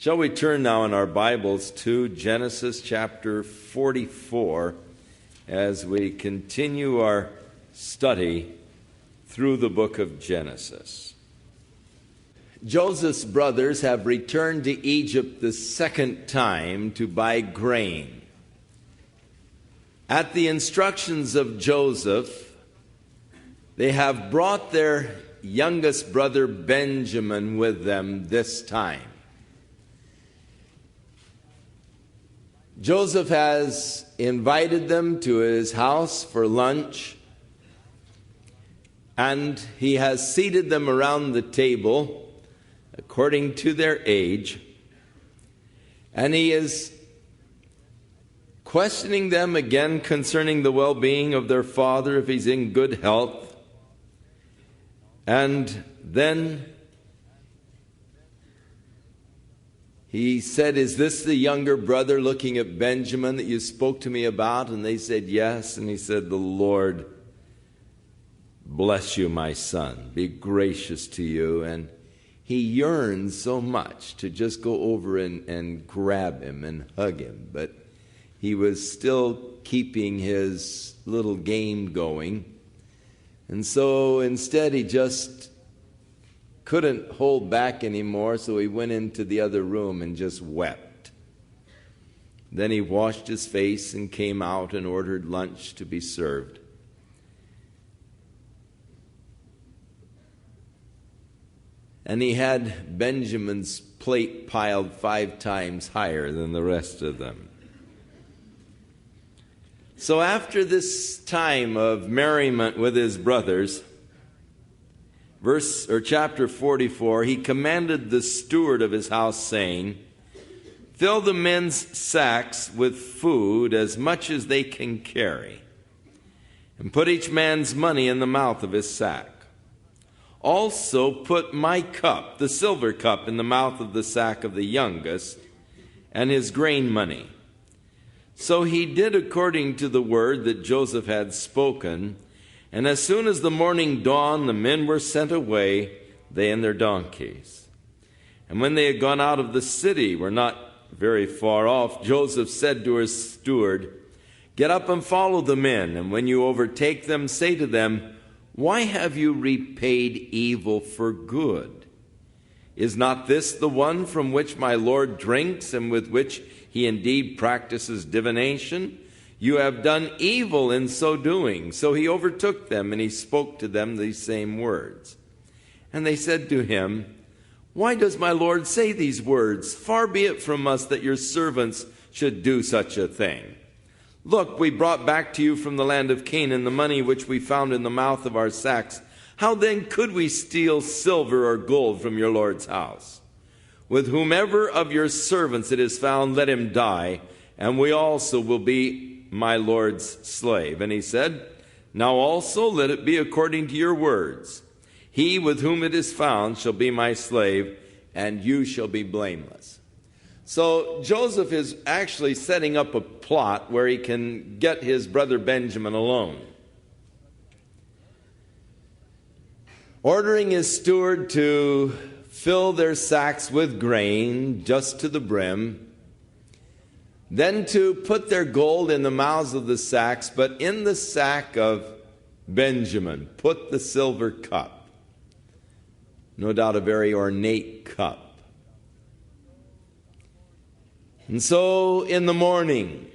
Shall we turn now in our Bibles to Genesis chapter 44 as we continue our study through the book of Genesis. Joseph's brothers have returned to Egypt the second time to buy grain. At the instructions of Joseph, they have brought their youngest brother Benjamin with them this time. Joseph has invited them to his house for lunch, and he has seated them around the table according to their age, and he is questioning them again concerning the well-being of their father, if he's in good health. And then he said, "Is this the younger brother," looking at Benjamin, "that you spoke to me about?" And they said, "Yes." And he said, "The Lord bless you, my son, be gracious to you." And he yearned so much to just go over and grab him and hug him, but he was still keeping his little game going. And so instead he just couldn't hold back anymore, so he went into the other room and just wept. Then he washed his face and came out and ordered lunch to be served. And he had Benjamin's plate piled 5 times higher than the rest of them. So after this time of merriment with his brothers, chapter 44, he commanded the steward of his house, saying, "Fill the men's sacks with food as much as they can carry, and put each man's money in the mouth of his sack. Also put my cup, the silver cup, in the mouth of the sack of the youngest, and his grain money." So he did according to the word that Joseph had spoken. And as soon as the morning dawned, the men were sent away, they and their donkeys. And when they had gone out of the city, were not very far off, Joseph said to his steward, "Get up and follow the men, and when you overtake them, say to them, 'Why have you repaid evil for good? Is not this the one from which my Lord drinks, and with which he indeed practices divination? You have done evil in so doing.' So he overtook them, and he spoke to them these same words. And they said to him, 'Why does my Lord say these words? Far be it from us that your servants should do such a thing. Look, we brought back to you from the land of Canaan the money which we found in the mouth of our sacks. How then could we steal silver or gold from your Lord's house? With whomever of your servants it is found, let him die, and we also will be my Lord's slave.' And he said, 'Now also let it be according to your words. He with whom it is found shall be my slave, and you shall be blameless.'" So Joseph is actually setting up a plot where he can get his brother Benjamin alone. Ordering his steward to fill their sacks with grain just to the brim, then to put their gold in the mouths of the sacks, but in the sack of Benjamin put the silver cup. No doubt a very ornate cup. And so in the morning,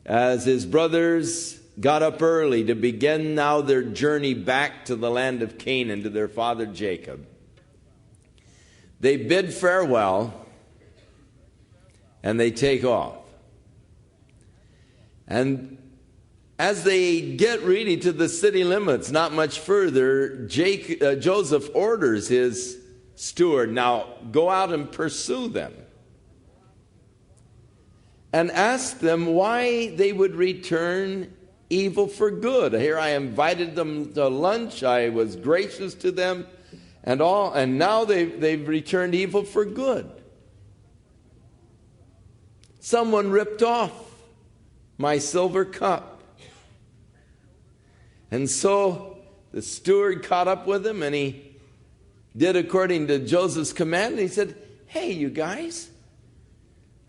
as his brothers got up early to begin now their journey back to the land of Canaan, to their father Jacob, they bid farewell and they take off. And as they get really to the city limits, not much further, Joseph orders his steward, "Now go out and pursue them, and ask them why they would return evil for good. Here I invited them to lunch, I was gracious to them, and now they've returned evil for good. Someone ripped off my silver cup." And so the steward caught up with him, and he did according to Joseph's command. And he said, hey, you guys,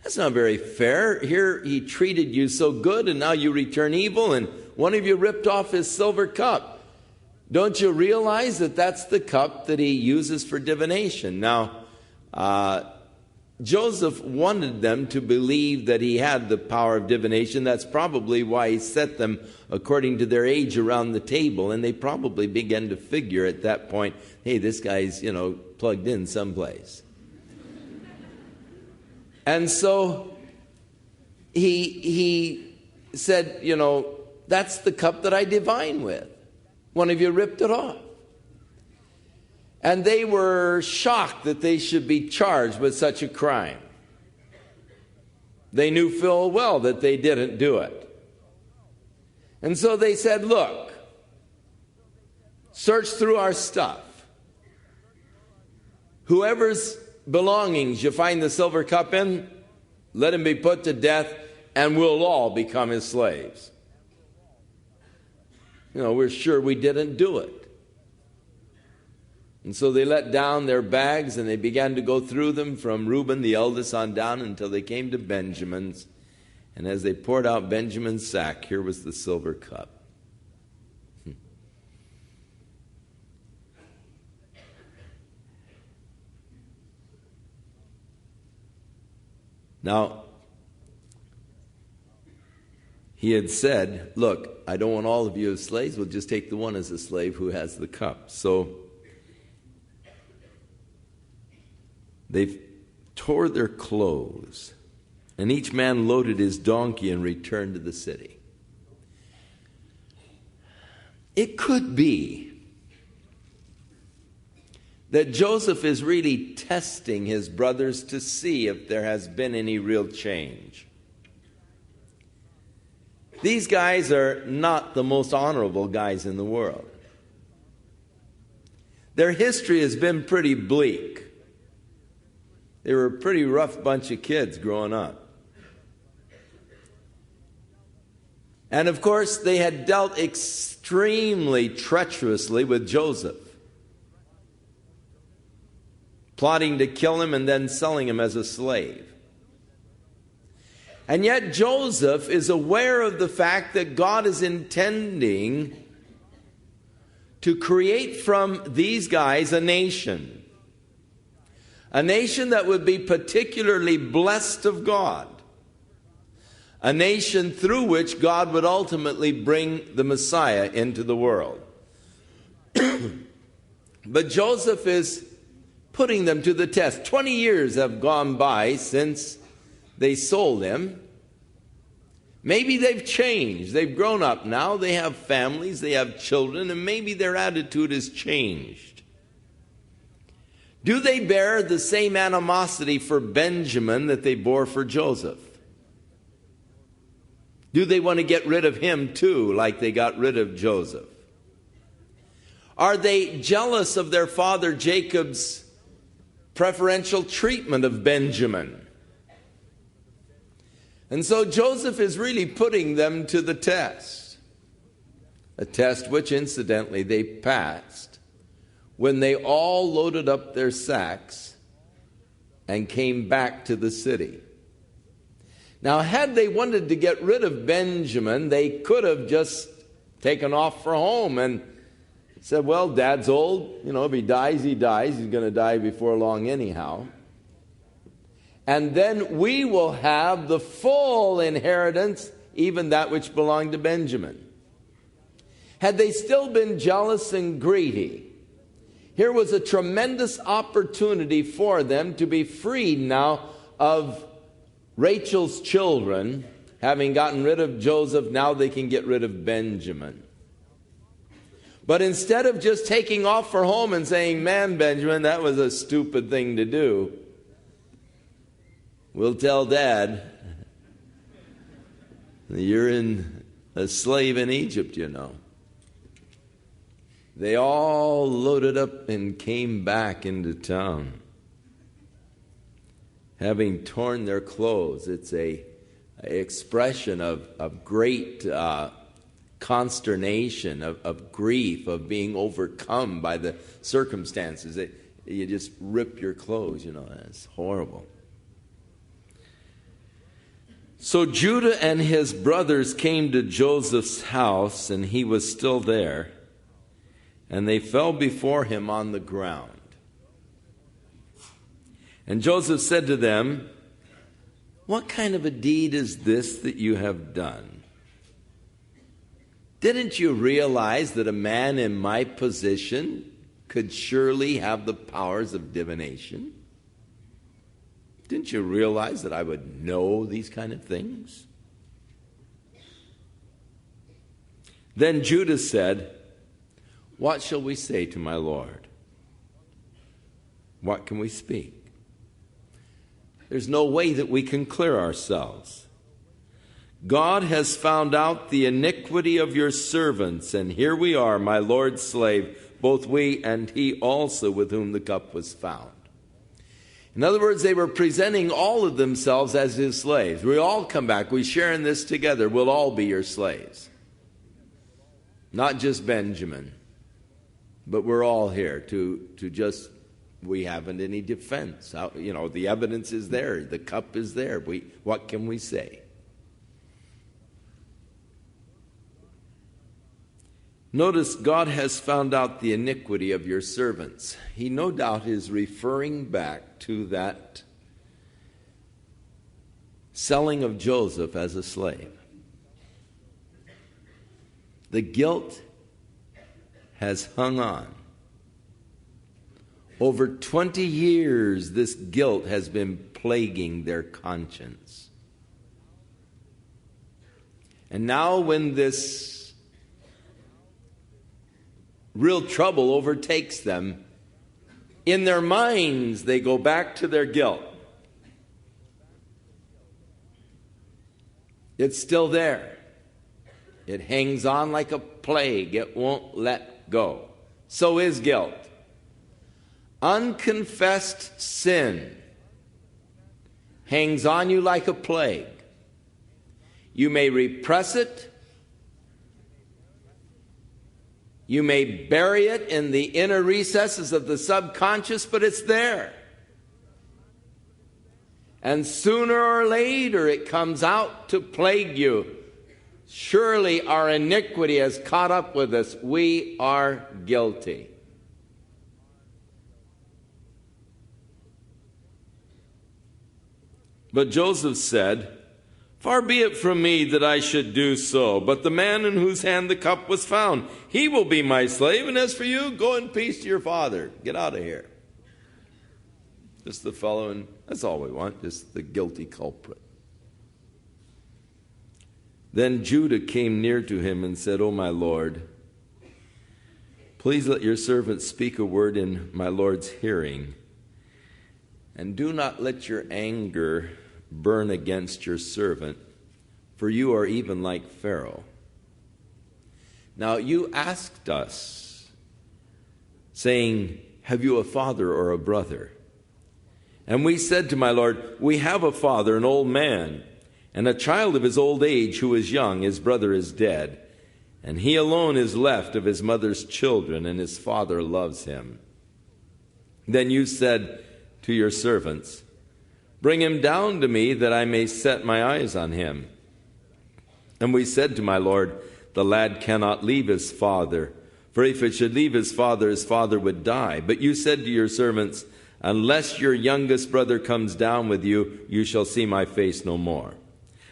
that's not very fair. Here he treated you so good, and now you return evil, and one of you ripped off his silver cup. Don't you realize that that's the cup that he uses for divination? Now, Joseph wanted them to believe that he had the power of divination. That's probably why he set them according to their age around the table, and they probably began to figure at that point, hey, this guy's, plugged in someplace. And so he said, that's the cup that I divine with. One of you ripped it off. And they were shocked that they should be charged with such a crime. They knew full well that they didn't do it. And so they said, look, search through our stuff. Whoever's belongings you find the silver cup in, let him be put to death, and we'll all become his slaves. We're sure we didn't do it. And so they let down their bags, and they began to go through them from Reuben, the eldest, on down until they came to Benjamin's. And as they poured out Benjamin's sack, here was the silver cup. Now, he had said, look, I don't want all of you as slaves. We'll just take the one as a slave who has the cup. So they tore their clothes, and each man loaded his donkey and returned to the city. It could be that Joseph is really testing his brothers to see if there has been any real change. These guys are not the most honorable guys in the world. Their history has been pretty bleak. They were a pretty rough bunch of kids growing up. And of course, they had dealt extremely treacherously with Joseph, plotting to kill him and then selling him as a slave. And yet Joseph is aware of the fact that God is intending to create from these guys a nation that would be particularly blessed of God, a nation through which God would ultimately bring the Messiah into the world. But Joseph is putting them to the test. 20 years have gone by since they sold him. Maybe they've changed. They've grown up now. They have families. They have children. And maybe their attitude has changed. Do they bear the same animosity for Benjamin that they bore for Joseph? Do they want to get rid of him too, like they got rid of Joseph? Are they jealous of their father Jacob's preferential treatment of Benjamin? And so Joseph is really putting them to the test. A test which, incidentally, they passed when they all loaded up their sacks and came back to the city. Now, had they wanted to get rid of Benjamin, they could have just taken off for home and said, well, Dad's old. If he dies, he dies. He's going to die before long anyhow. And then we will have the full inheritance, even that which belonged to Benjamin. Had they still been jealous and greedy, here was a tremendous opportunity for them to be freed now of Rachel's children. Having gotten rid of Joseph, now they can get rid of Benjamin. But instead of just taking off for home and saying, man, Benjamin, that was a stupid thing to do, we'll tell Dad, you're a slave in Egypt, They all loaded up and came back into town, having torn their clothes. It's an expression of great consternation, of grief, of being overcome by the circumstances. you just rip your clothes, It's horrible. So Judah and his brothers came to Joseph's house, and he was still there, and they fell before him on the ground. And Joseph said to them, "What kind of a deed is this that you have done? Didn't you realize that a man in my position could surely have the powers of divination? Didn't you realize that I would know these kind of things?" Then Judah said, "What shall we say to my Lord? What can we speak? There's no way that we can clear ourselves. God has found out the iniquity of your servants, and here we are, my Lord's slave, both we and he also with whom the cup was found." In other words, they were presenting all of themselves as his slaves. We all come back. We share in this together. We'll all be your slaves. Not just Benjamin, but we're all here to just, we haven't any defense. The evidence is there. The cup is there. What can we say? Notice, God has found out the iniquity of your servants. He no doubt is referring back to that selling of Joseph as a slave. The guilt has hung on. Over 20 years, this guilt has been plaguing their conscience. And now when this real trouble overtakes them, in their minds they go back to their guilt. It's still there. It hangs on like a plague. It won't let go. So is guilt. Unconfessed sin hangs on you like a plague. You may repress it. You may bury it in the inner recesses of the subconscious, but it's there. And sooner or later it comes out to plague you. Surely our iniquity has caught up with us. We are guilty. But Joseph said, "Far be it from me that I should do so, but the man in whose hand the cup was found, he will be my slave, and as for you, go in peace to your father." Get out of here. Just the fellow, and that's all we want, just the guilty culprit. Then Judah came near to him and said, "O my Lord, please let your servant speak a word in my Lord's hearing, and do not let your anger burn against your servant, for you are even like Pharaoh. Now you asked us, saying, 'Have you a father or a brother?' And we said to my Lord, 'We have a father, an old man, and a child of his old age who is young. His brother is dead, and he alone is left of his mother's children, and his father loves him.' Then you said to your servants, 'Bring him down to me, that I may set my eyes on him.' And we said to my Lord, 'The lad cannot leave his father, for if it should leave his father would die.' But you said to your servants, 'Unless your youngest brother comes down with you, you shall see my face no more.'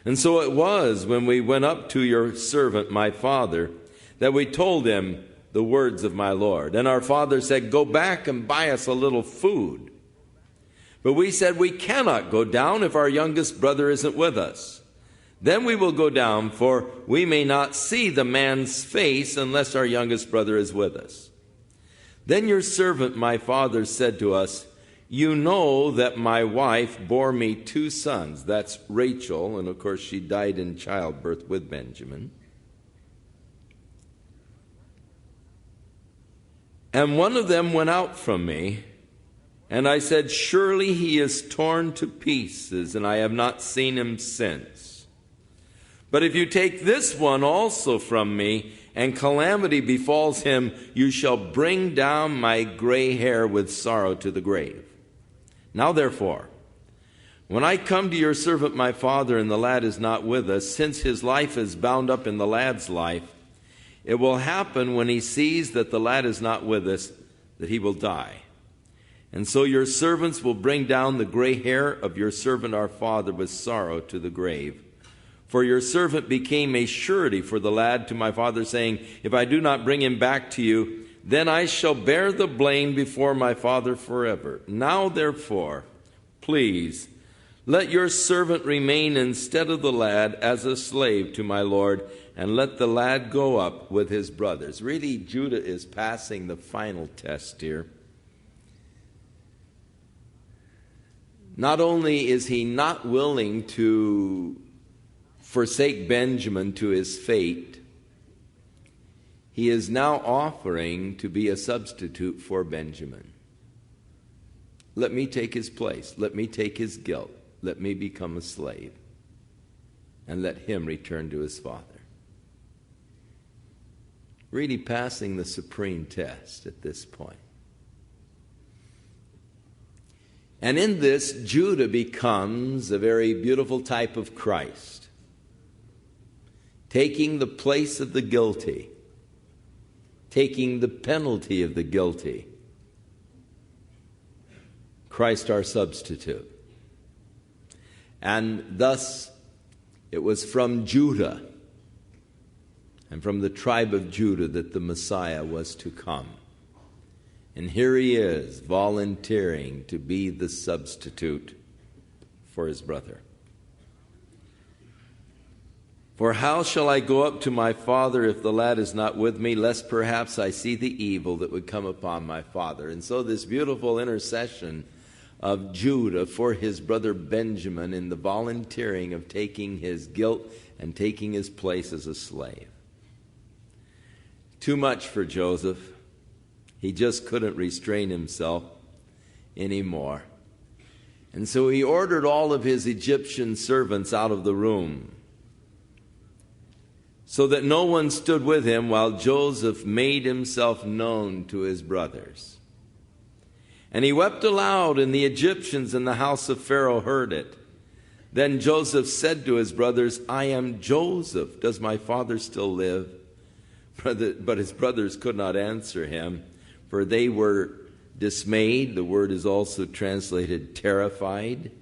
And so it was, when we went up to your servant, my father, that we told him the words of my Lord. And our father said, 'Go back and buy us a little food.' But we said, 'We cannot go down if our youngest brother isn't with us. Then we will go down, for we may not see the man's face unless our youngest brother is with us.' Then your servant, my father, said to us, 'You know that my wife bore me 2 sons.'" That's Rachel, and of course she died in childbirth with Benjamin. "And one of them went out from me, and I said, 'Surely he is torn to pieces, and I have not seen him since. But if you take this one also from me, and calamity befalls him, you shall bring down my gray hair with sorrow to the grave. Now therefore, when I come to your servant my father, and the lad is not with us, since his life is bound up in the lad's life, it will happen when he sees that the lad is not with us, that he will die. And so your servants will bring down the gray hair of your servant our father with sorrow to the grave. For your servant became a surety for the lad to my father, saying, if I do not bring him back to you, then I shall bear the blame before my father forever. Now therefore, please, let your servant remain instead of the lad as a slave to my lord, and let the lad go up with his brothers. Really, Judah is passing the final test here. Not only is he not willing to forsake Benjamin to his fate, he is now offering to be a substitute for Benjamin. Let me take his place. Let me take his guilt. Let me become a slave. And let him return to his father. Really passing the supreme test at this point. And in this, Judah becomes a very beautiful type of Christ, taking the place of the guilty, taking the penalty of the guilty. Christ our substitute. And thus, it was from Judah and from the tribe of Judah that the Messiah was to come. And here he is, volunteering to be the substitute for his brother. For how shall I go up to my father if the lad is not with me, lest perhaps I see the evil that would come upon my father? And so this beautiful intercession of Judah for his brother Benjamin in the volunteering of taking his guilt and taking his place as a slave. Too much for Joseph. He just couldn't restrain himself anymore. And so he ordered all of his Egyptian servants out of the room, so that no one stood with him while Joseph made himself known to his brothers. And he wept aloud, and the Egyptians in the house of Pharaoh heard it. Then Joseph said to his brothers, I am Joseph. Does my father still live? But his brothers could not answer him, for they were dismayed. The word is also translated terrified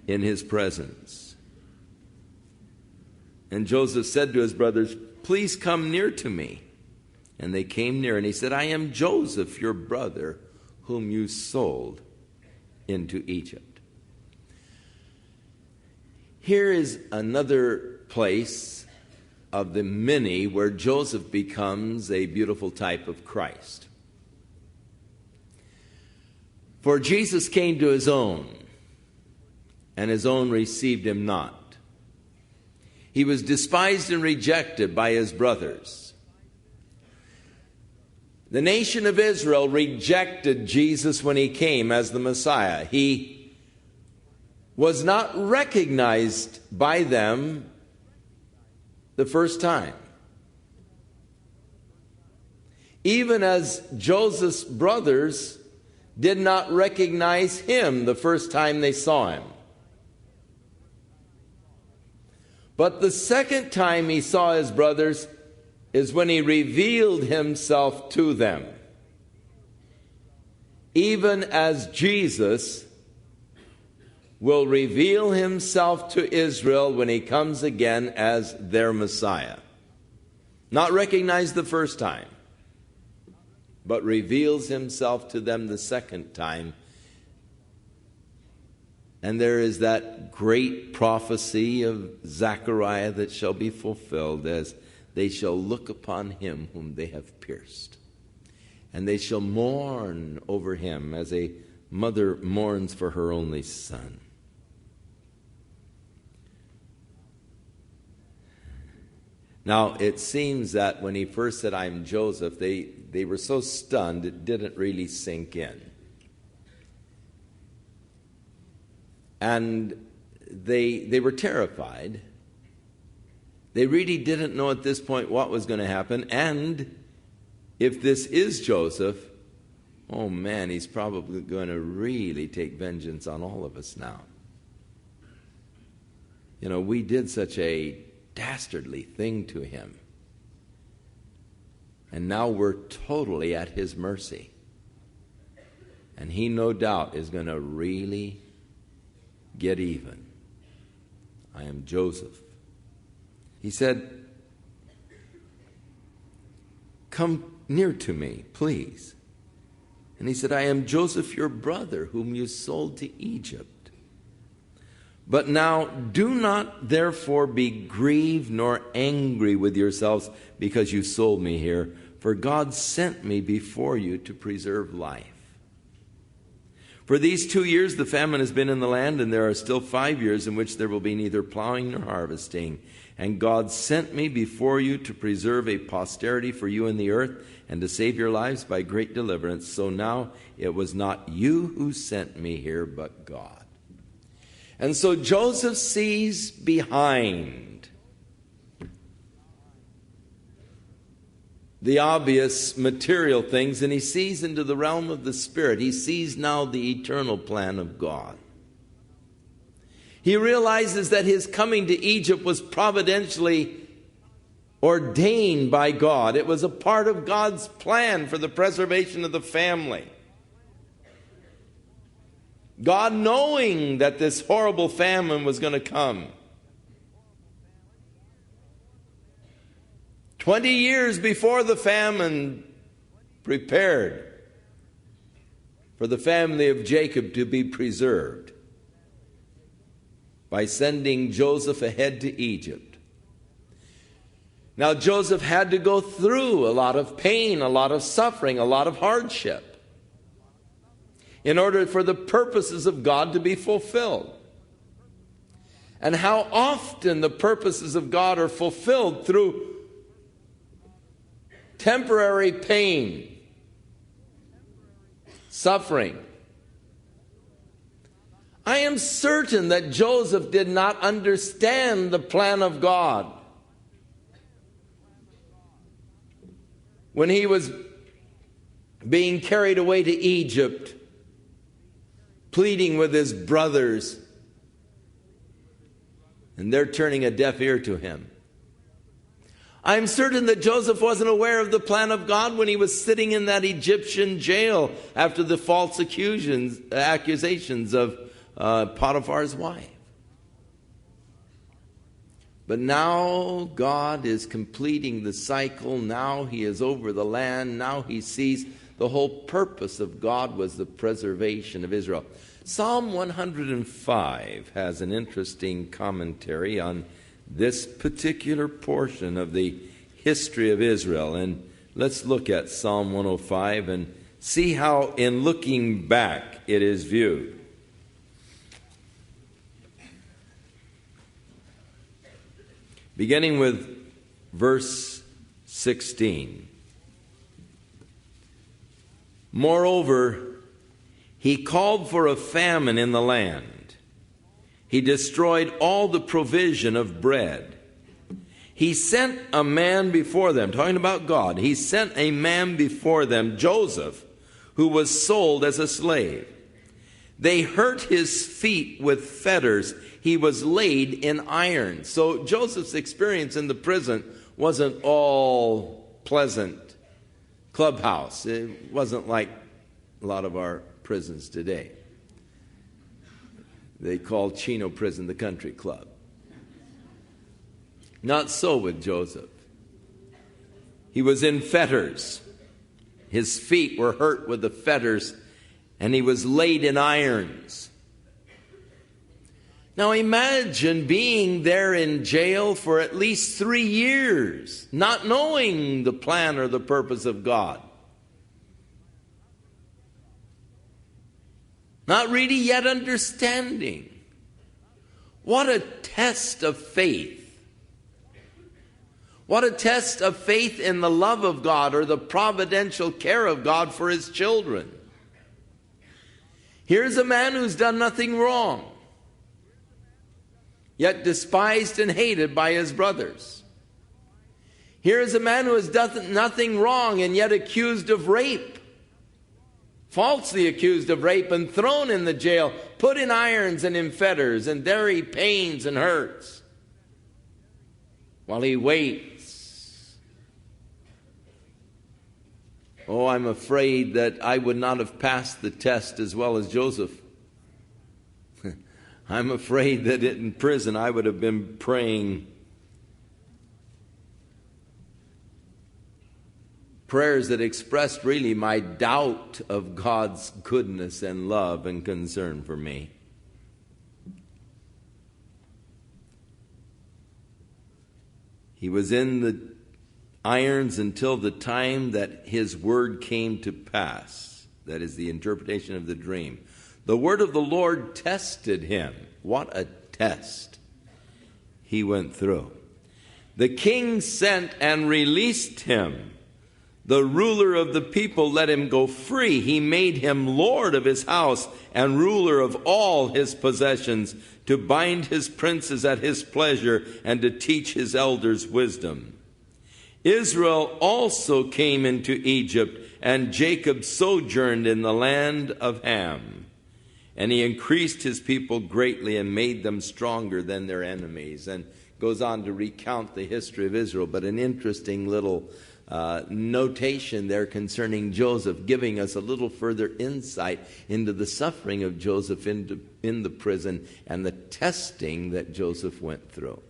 in his presence. And Joseph said to his brothers, please come near to me. And they came near, and he said, I am Joseph, your brother, whom you sold into Egypt. Here is another place of the many where Joseph becomes a beautiful type of Christ. For Jesus came to his own, and his own received him not. He was despised and rejected by his brothers. The nation of Israel rejected Jesus when he came as the Messiah. He was not recognized by them the first time. Even as Joseph's brothers did not recognize him the first time they saw him. But the second time he saw his brothers is when he revealed himself to them. Even as Jesus will reveal himself to Israel when he comes again as their Messiah. Not recognized the first time, but reveals himself to them the second time. And there is that great prophecy of Zechariah that shall be fulfilled as they shall look upon him whom they have pierced. And they shall mourn over him as a mother mourns for her only son. Now, it seems that when he first said, I'm Joseph, they were so stunned it didn't really sink in. And they were terrified. They really didn't know at this point what was going to happen. And if this is Joseph, oh man, he's probably going to really take vengeance on all of us now. You know, we did such a dastardly thing to him. And now we're totally at his mercy. And he, no doubt, is going to really get even. I am Joseph. He said, come near to me, please. And he said, I am Joseph, your brother, whom you sold to Egypt. But now do not therefore be grieved nor angry with yourselves because you sold me here, for God sent me before you to preserve life. For these 2 years the famine has been in the land, and there are still 5 years in which there will be neither plowing nor harvesting. And God sent me before you to preserve a posterity for you in the earth, and to save your lives by great deliverance. So now it was not you who sent me here, but God. And so Joseph sees behind the obvious material things, and he sees into the realm of the Spirit. He sees now the eternal plan of God. He realizes that his coming to Egypt was providentially ordained by God. It was a part of God's plan for the preservation of the family. God, knowing that this horrible famine was going to come, 20 years before the famine, prepared for the family of Jacob to be preserved by sending Joseph ahead to Egypt. Now, Joseph had to go through a lot of pain, a lot of suffering, a lot of hardship in order for the purposes of God to be fulfilled. And how often the purposes of God are fulfilled through temporary pain, suffering. I am certain that Joseph did not understand the plan of God when he was being carried away to Egypt, pleading with his brothers, and they're turning a deaf ear to him. I'm certain that Joseph wasn't aware of the plan of God when he was sitting in that Egyptian jail after the false accusations of Potiphar's wife. But now God is completing the cycle. Now he is over the land. Now he sees the whole purpose of God was the preservation of Israel. Psalm 105 has an interesting commentary on this particular portion of the history of Israel. And let's look at Psalm 105 and see how, in looking back, it is viewed. Beginning with verse 16. Moreover, he called for a famine in the land. He destroyed all the provision of bread. He sent a man before them, talking about God. He sent a man before them, Joseph, who was sold as a slave. They hurt his feet with fetters. He was laid in irons. So Joseph's experience in the prison wasn't all pleasant clubhouse. It wasn't like a lot of our prisons today. They call Chino Prison the country club. Not so with Joseph. He was in fetters. His feet were hurt with the fetters, and he was laid in irons. Now imagine being there in jail for at least 3 years, not knowing the plan or the purpose of God. Not really yet understanding. What a test of faith. What a test of faith in the love of God or the providential care of God for his children. Here's a man who's done nothing wrong. yet despised and hated by his brothers. Here is a man who has done nothing wrong and yet accused of rape, falsely accused of rape and thrown in the jail, put in irons and in fetters, and there he pains and hurts while he waits. Oh, I'm afraid that I would not have passed the test as well as Joseph. I'm afraid that in prison I would have been praying prayers that expressed really my doubt of God's goodness and love and concern for me. He was in the irons until the time that his word came to pass. That is the interpretation of the dream. The word of the Lord tested him. What a test he went through. The king sent and released him. The ruler of the people let him go free. He made him lord of his house and ruler of all his possessions, to bind his princes at his pleasure and to teach his elders wisdom. Israel also came into Egypt, and Jacob sojourned in the land of Ham. And he increased his people greatly and made them stronger than their enemies. And goes on to recount the history of Israel, but an interesting little notation there concerning Joseph, giving us a little further insight into the suffering of Joseph in the prison and the testing that Joseph went through.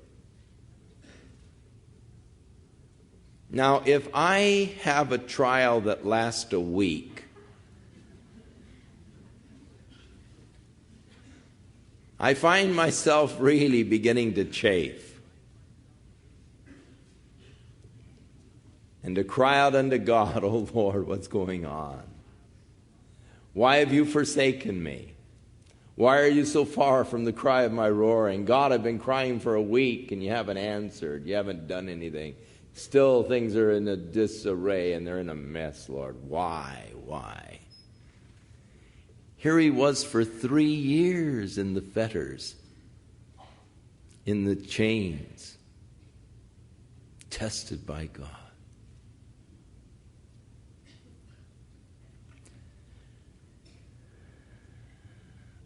Now, if I have a trial that lasts a week, I find myself really beginning to chafe and to cry out unto God, "Oh Lord, what's going on? Why have you forsaken me? Why are you so far from the cry of my roaring? God, I've been crying for a week and you haven't answered. You haven't done anything. Still things are in a disarray and they're in a mess, Lord. Why? Why?" Here he was for 3 years in the fetters, in the chains, tested by God.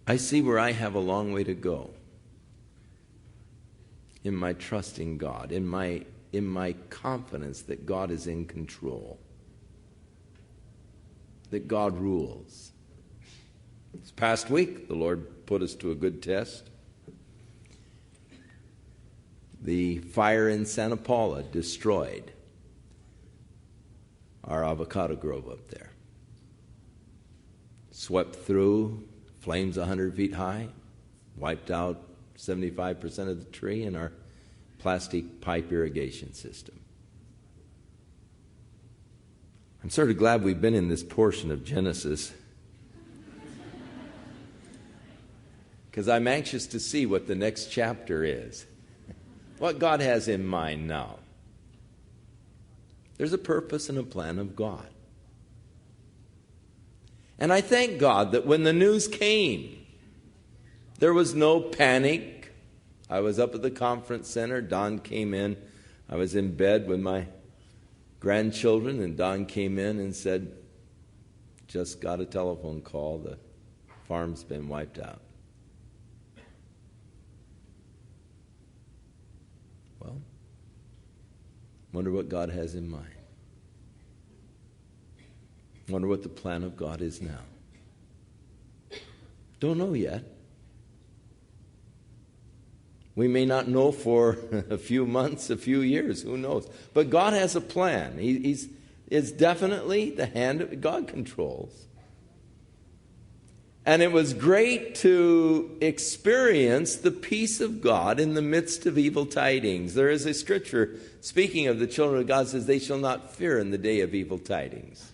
I see where I have a long way to go in my trust in God, in my confidence that God is in control, that God rules. This past week, the Lord put us to a good test. The fire in Santa Paula destroyed our avocado grove up there. Swept through, flames 100 feet high, wiped out 75% of the tree in our plastic pipe irrigation system. I'm sort of glad we've been in this portion of Genesis, because I'm anxious to see what the next chapter is, what God has in mind now. There's a purpose and a plan of God. And I thank God that when the news came, there was no panic. I was up at the conference center. Don came in. I was in bed with my grandchildren, and Don came in and said, "Just got a telephone call. The farm's been wiped out." Well, wonder what God has in mind. Wonder what the plan of God is now. Don't know yet. We may not know for a few months, a few years, who knows. But God has a plan. It's definitely the hand of God controls. And it was great to experience the peace of God in the midst of evil tidings. There is a scripture speaking of the children of God, says, "They shall not fear in the day of evil tidings."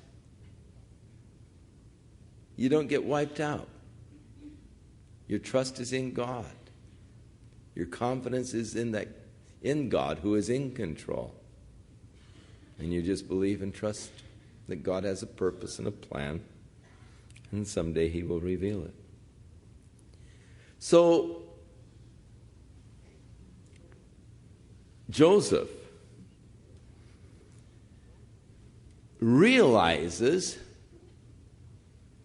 You don't get wiped out. Your trust is in God. Your confidence is in God, who is in control. And you just believe and trust that God has a purpose and a plan, and someday He will reveal it. So, Joseph realizes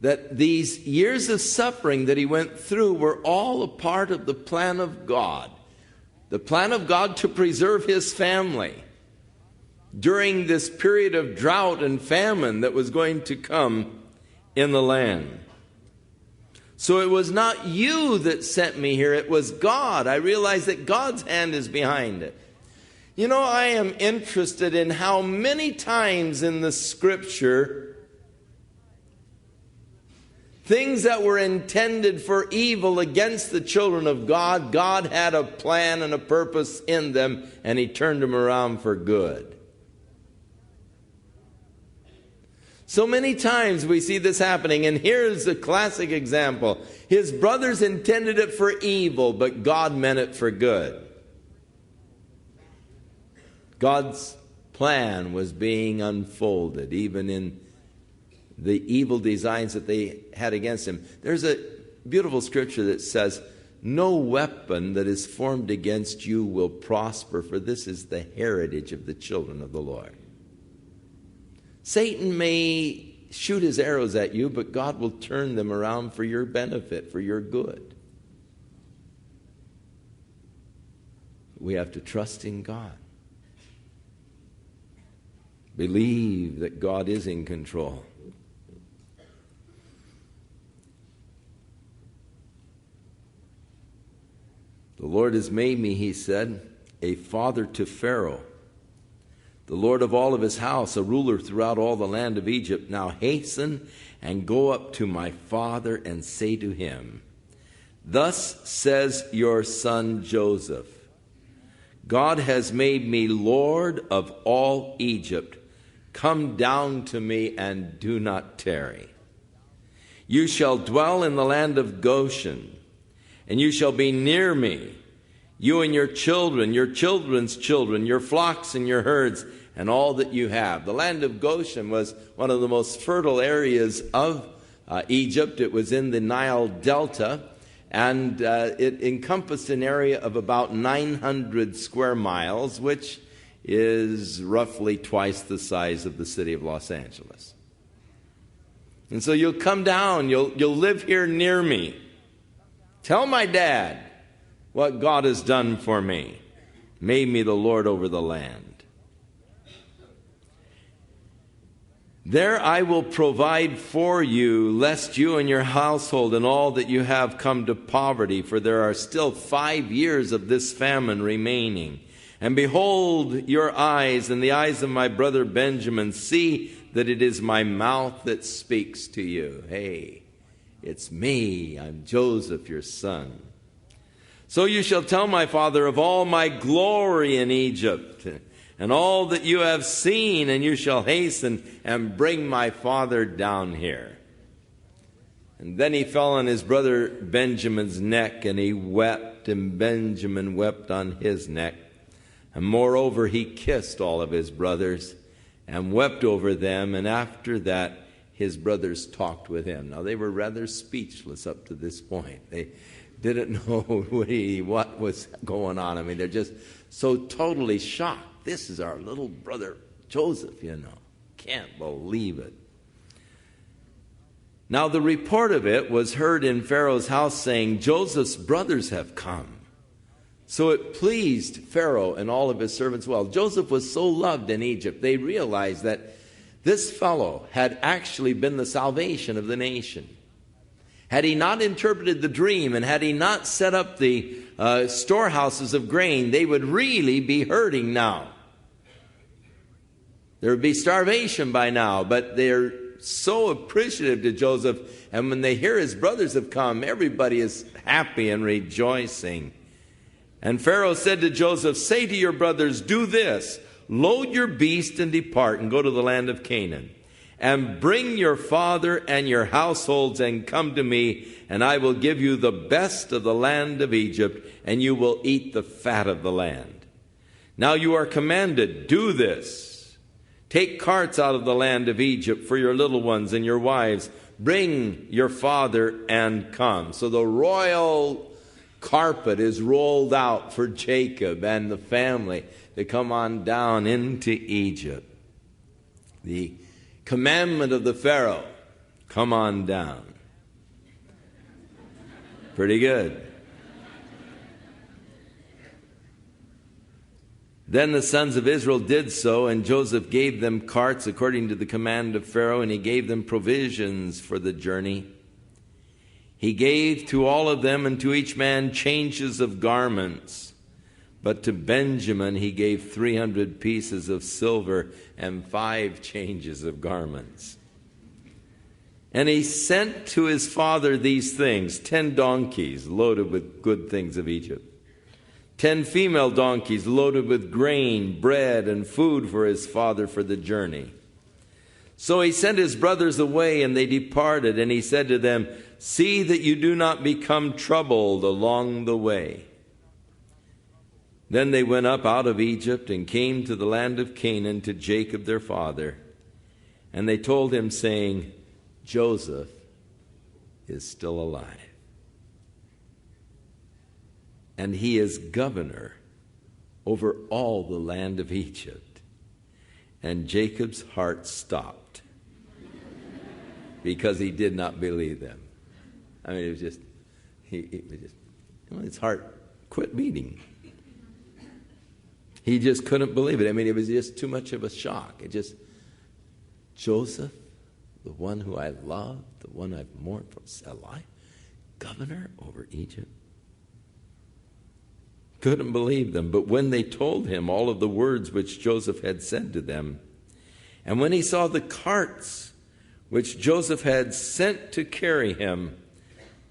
that these years of suffering that he went through were all a part of the plan of God. The plan of God to preserve his family during this period of drought and famine that was going to come in the land. So it was not you that sent me here, it was God. I realized that God's hand is behind it. You know, I am interested in how many times in the Scripture things that were intended for evil against the children of God, God had a plan and a purpose in them, and he turned them around for good. So many times we see this happening, and here's a classic example. His brothers intended it for evil, but God meant it for good. God's plan was being unfolded, even in the evil designs that they had against him. There's a beautiful scripture that says, "No weapon that is formed against you will prosper, for this is the heritage of the children of the Lord." Satan may shoot his arrows at you, but God will turn them around for your benefit, for your good. We have to trust in God. Believe that God is in control. The Lord has made me, he said, a father to Pharaoh, the Lord of all of his house, a ruler throughout all the land of Egypt. Now hasten and go up to my father and say to him, "Thus says your son Joseph, God has made me Lord of all Egypt. Come down to me and do not tarry. You shall dwell in the land of Goshen, and you shall be near me, you and your children, your children's children, your flocks and your herds, and all that you have." The land of Goshen was one of the most fertile areas of Egypt. It was in the Nile Delta, and it encompassed an area of about 900 square miles, which is roughly twice the size of the city of Los Angeles. And so you'll come down, you'll live here near me. Tell my dad what God has done for me. Made me the Lord over the land. There I will provide for you, lest you and your household and all that you have come to poverty, for there are still 5 years of this famine remaining. And behold, your eyes and the eyes of my brother Benjamin see that it is my mouth that speaks to you. Hey, it's me. I'm Joseph, your son. So you shall tell my father of all my glory in Egypt, and all that you have seen, and you shall hasten and bring my father down here. And then he fell on his brother Benjamin's neck, and he wept, and Benjamin wept on his neck. And moreover, he kissed all of his brothers and wept over them, and after that his brothers talked with him. Now they were rather speechless up to this point. They didn't know what was going on. I mean, they're just so totally shocked. This is our little brother Joseph, you know. Can't believe it. Now the report of it was heard in Pharaoh's house, saying, "Joseph's brothers have come." So it pleased Pharaoh and all of his servants well. Joseph was so loved in Egypt, they realized that this fellow had actually been the salvation of the nation. Had he not interpreted the dream, and had he not set up the storehouses of grain, they would really be hurting now. There would be starvation by now, but they're so appreciative to Joseph, and when they hear his brothers have come, everybody is happy and rejoicing. And Pharaoh said to Joseph, "Say to your brothers, do this, load your beast and depart and go to the land of Canaan. And bring your father and your households and come to me, and I will give you the best of the land of Egypt, and you will eat the fat of the land. Now you are commanded, do this. Take carts out of the land of Egypt for your little ones and your wives. Bring your father and come." So the royal carpet is rolled out for Jacob and the family to come on down into Egypt. The commandment of the Pharaoh, come on down. Pretty good. Then the sons of Israel did so, and Joseph gave them carts according to the command of Pharaoh, and he gave them provisions for the journey. He gave to all of them and to each man changes of garments. But to Benjamin he gave 300 pieces of silver and 5 changes of garments. And he sent to his father these things: 10 donkeys loaded with good things of Egypt, 10 female donkeys loaded with grain, bread, and food for his father for the journey. So he sent his brothers away, and they departed, and he said to them, "See that you do not become troubled along the way." Then they went up out of Egypt and came to the land of Canaan to Jacob their father. And they told him, saying, "Joseph is still alive, and he is governor over all the land of Egypt." And Jacob's heart stopped because he did not believe them. I mean, it was just, his heart quit beating. He just couldn't believe it. I mean, it was just too much of a shock. It just, Joseph, the one who I loved, the one I've mourned for, is alive, governor over Egypt. Couldn't believe them. But when they told him all of the words which Joseph had said to them, and when he saw the carts which Joseph had sent to carry him,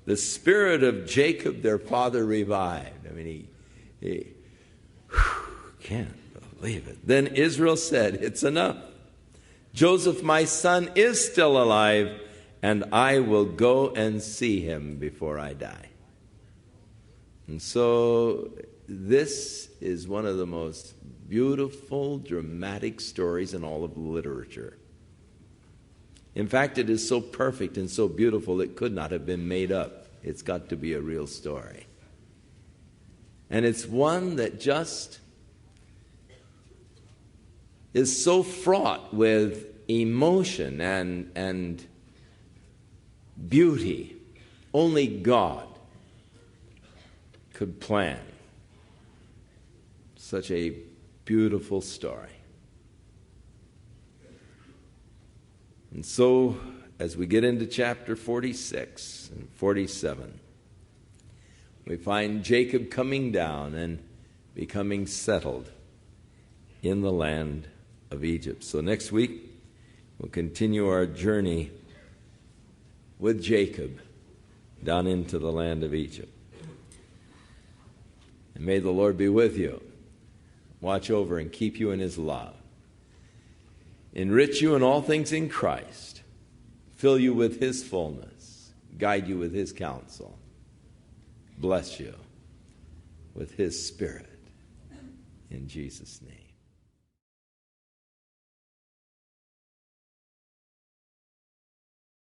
the spirit of Jacob their father revived. I mean, he can't believe it. Then Israel said, "It's enough. Joseph, my son, is still alive, and I will go and see him before I die." And so this is one of the most beautiful, dramatic stories in all of literature. In fact, it is so perfect and so beautiful it could not have been made up. It's got to be a real story. And it's one that just is so fraught with emotion and beauty. Only God could plan such a beautiful story. And so, as we get into chapter 46 and 47, we find Jacob coming down and becoming settled in the land of Egypt. So next week, we'll continue our journey with Jacob down into the land of Egypt. And may the Lord be with you, watch over and keep you in his love, enrich you in all things in Christ, fill you with his fullness, guide you with his counsel, bless you with his Spirit. In Jesus' name.